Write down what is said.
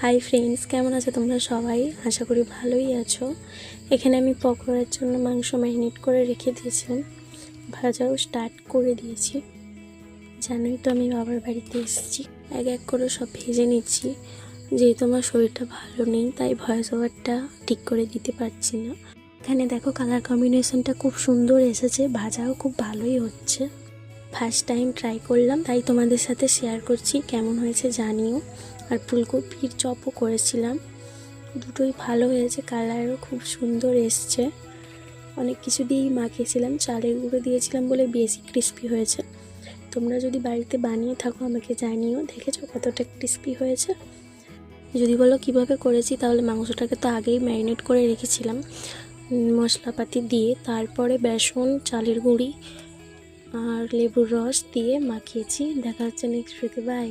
Hi friends, কেমন আছো তোমরা সবাই? আশা করি ভালোই আছো। এখানে আমি পকোড়ার জন্য মাংস ম্যারিনেট করে রেখে দিয়েছিলাম, ভাজাও স্টার্ট করে দিয়েছি। জানোই তো আমি বাবার বাড়িতে এসেছি, এক এক করে সব ভেজে নিচ্ছি। যেহেতু আমার শরীরটা ভালো নেই তাই ভয়েস ওভারটা ঠিক করে দিতে পারছি না। এখানে দেখো কালার কম্বিনেশনটা খুব সুন্দর এসেছে, ভাজাও খুব ভালোই হচ্ছে। ফার্স্ট টাইম ট্রাই করলাম তাই তোমাদের সাথে শেয়ার করছি, কেমন হয়েছে জানিও। আর ফুলকপির চপও করেছিলাম, দুটোই ভালো হয়েছে, কালারও খুব সুন্দর এসছে। অনেক কিছু দিয়েই মাখিয়েছিলাম, চালের গুঁড়ো দিয়েছিলাম বলে বেশি ক্রিস্পি হয়েছে। তোমরা যদি বাড়িতে বানিয়ে থাকো আমাকে জানিও, দেখেছো কতটা ক্রিস্পি হয়েছে। যদি বলো কিভাবে করেছি, তাহলে মাংসটাকে তো আগেই ম্যারিনেট করে রেখেছিলাম মশলাপাতি দিয়ে, তারপরে বেসন, চালের গুঁড়ি আর লেবুর রস দিয়ে মাখিয়েছি। দেখা হচ্ছে নেক্সট ভিডিওতে, বাই।